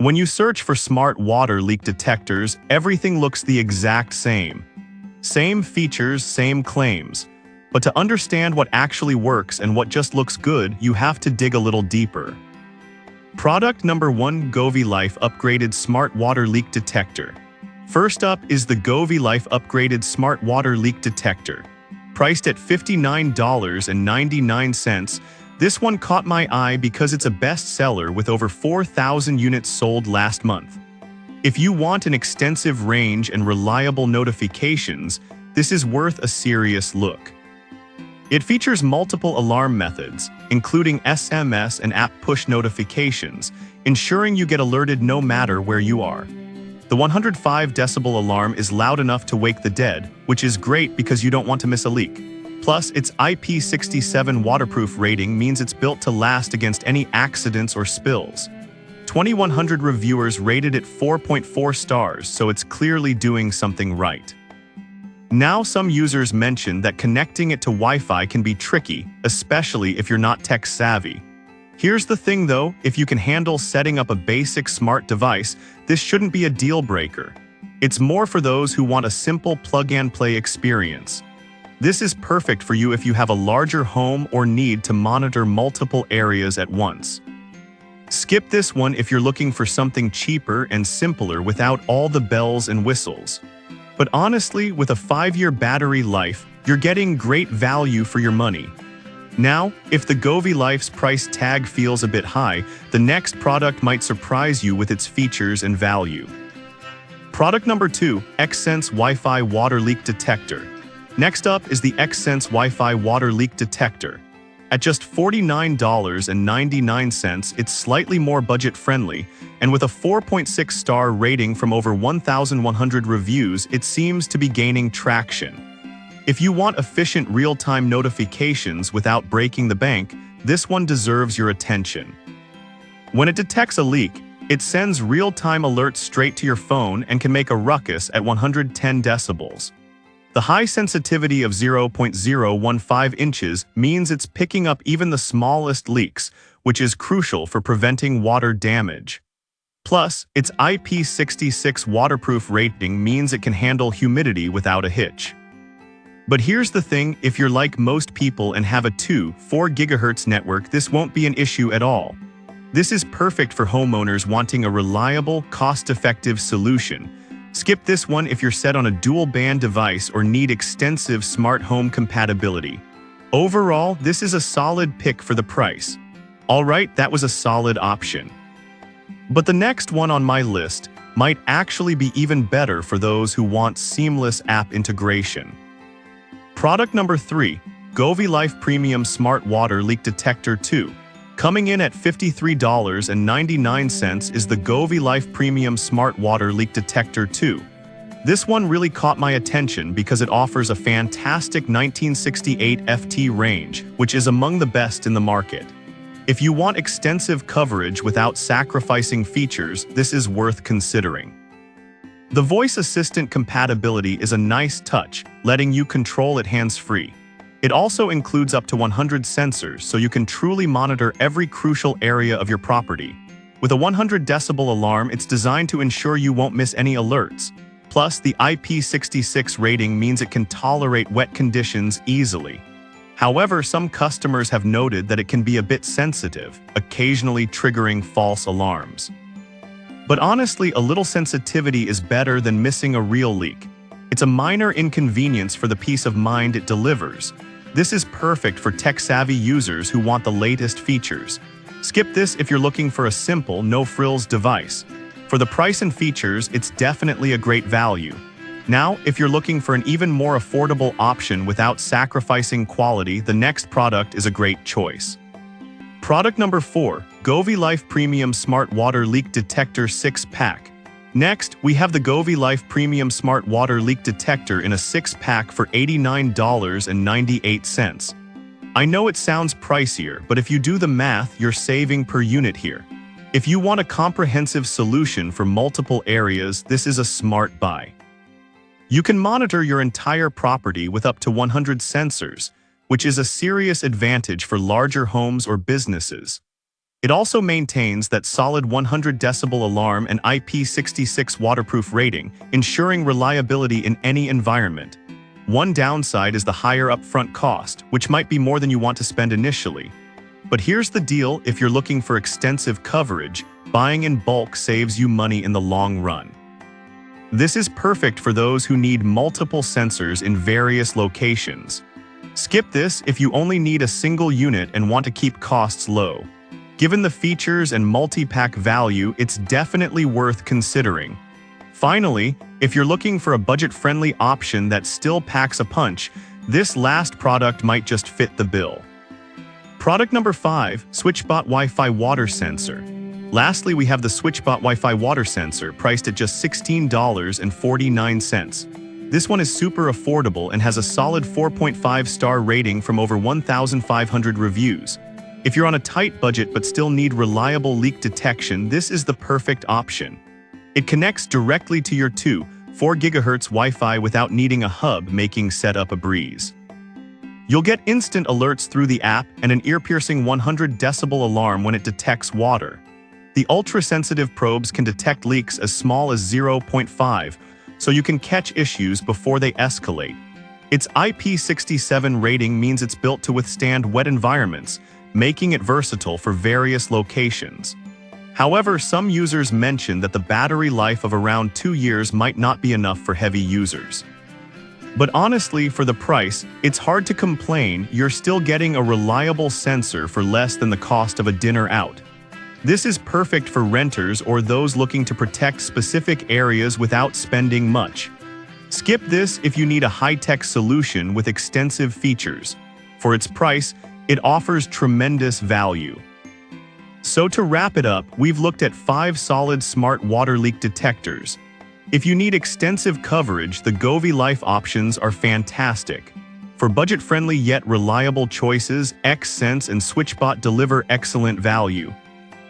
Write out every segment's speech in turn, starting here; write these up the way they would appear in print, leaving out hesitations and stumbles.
When you search for smart water leak detectors, everything looks the exact same. Same features, same claims. But to understand what actually works and what just looks good, you have to dig a little deeper. Product number 1: Govee Life Upgraded Smart Water Leak Detector. First up is the Govee Life Upgraded Smart Water Leak Detector. Priced at $59.99, this one caught my eye because it's a bestseller with over 4,000 units sold last month. If you want an extensive range and reliable notifications, this is worth a serious look. It features multiple alarm methods, including SMS and app push notifications, ensuring you get alerted no matter where you are. The 105 decibel alarm is loud enough to wake the dead, which is great because you don't want to miss a leak. Plus, its IP67 waterproof rating means it's built to last against any accidents or spills. 2,100 reviewers rated it 4.4 stars, so it's clearly doing something right. Now, some users mention that connecting it to Wi-Fi can be tricky, especially if you're not tech-savvy. Here's the thing though, if you can handle setting up a basic smart device, this shouldn't be a deal-breaker. It's more for those who want a simple plug-and-play experience. This is perfect for you if you have a larger home or need to monitor multiple areas at once. Skip this one if you're looking for something cheaper and simpler without all the bells and whistles. But honestly, with a 5-year battery life, you're getting great value for your money. Now, if the Govee Life's price tag feels a bit high, the next product might surprise you with its features and value. Product number 2: XSense Wi-Fi Water Leak Detector. Next up is the XSense Wi-Fi Water Leak Detector. At just $49.99, it's slightly more budget-friendly, and with a 4.6-star rating from over 1,100 reviews, it seems to be gaining traction. If you want efficient real-time notifications without breaking the bank, this one deserves your attention. When it detects a leak, it sends real-time alerts straight to your phone and can make a ruckus at 110 decibels. The high sensitivity of 0.015 inches means it's picking up even the smallest leaks, which is crucial for preventing water damage. Plus, its IP66 waterproof rating means it can handle humidity without a hitch. But here's the thing, if you're like most people and have a 2.4 GHz network, this won't be an issue at all. This is perfect for homeowners wanting a reliable, cost-effective solution. Skip this one if you're set on a dual-band device or need extensive smart home compatibility. Overall, this is a solid pick for the price. Alright, that was a solid option. But the next one on my list might actually be even better for those who want seamless app integration. Product number 3: Govee Life Premium Smart Water Leak Detector 2. Coming in at $53.99 is the Govee Life Premium Smart Water Leak Detector 2. This one really caught my attention because it offers a fantastic 1968 FT range, which is among the best in the market. If you want extensive coverage without sacrificing features, this is worth considering. The voice assistant compatibility is a nice touch, letting you control it hands-free. It also includes up to 100 sensors, so you can truly monitor every crucial area of your property. With a 100 decibel alarm, it's designed to ensure you won't miss any alerts. Plus, the IP66 rating means it can tolerate wet conditions easily. However, some customers have noted that it can be a bit sensitive, occasionally triggering false alarms. But honestly, a little sensitivity is better than missing a real leak. It's a minor inconvenience for the peace of mind it delivers. This is perfect for tech-savvy users who want the latest features. Skip this if you're looking for a simple, no-frills device. For the price and features, it's definitely a great value. Now, if you're looking for an even more affordable option without sacrificing quality, the next product is a great choice. Product number 4: Govee Life Premium Smart Water Leak Detector 6-pack. Next, we have the Govee Life Premium Smart Water Leak Detector in a 6-pack for $89.98. I know it sounds pricier, but if you do the math, you're saving per unit here. If you want a comprehensive solution for multiple areas, this is a smart buy. You can monitor your entire property with up to 100 sensors, which is a serious advantage for larger homes or businesses. It also maintains that solid 100 decibel alarm and IP66 waterproof rating, ensuring reliability in any environment. One downside is the higher upfront cost, which might be more than you want to spend initially. But here's the deal: if you're looking for extensive coverage, buying in bulk saves you money in the long run. This is perfect for those who need multiple sensors in various locations. Skip this if you only need a single unit and want to keep costs low. Given the features and multi-pack value, it's definitely worth considering. Finally, if you're looking for a budget-friendly option that still packs a punch, this last product might just fit the bill. Product number 5, SwitchBot Wi-Fi Water Sensor. Lastly, we have the SwitchBot Wi-Fi Water Sensor, priced at just $16.49. This one is super affordable and has a solid 4.5-star rating from over 1,500 reviews. If you're on a tight budget but still need reliable leak detection, this is the perfect option. It connects directly to your 4 GHz Wi-Fi without needing a hub, making setup a breeze. You'll get instant alerts through the app and an ear-piercing 100 decibel alarm when it detects water. The ultra-sensitive probes can detect leaks as small as 0.5, so you can catch issues before they escalate. Its IP67 rating means it's built to withstand wet environments, making it versatile for various locations. However, some users mention that the battery life of around 2 years might not be enough for heavy users. But honestly, for the price, it's hard to complain. You're still getting a reliable sensor for less than the cost of a dinner out. This is perfect for renters or those looking to protect specific areas without spending much. Skip this if you need a high-tech solution with extensive features. For its price, it offers tremendous value. So to wrap it up, we've looked at 5 solid smart water leak detectors. If you need extensive coverage, the Govee Life options are fantastic. For budget-friendly yet reliable choices, XSense and SwitchBot deliver excellent value.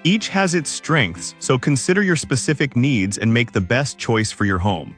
Each has its strengths, so consider your specific needs and make the best choice for your home.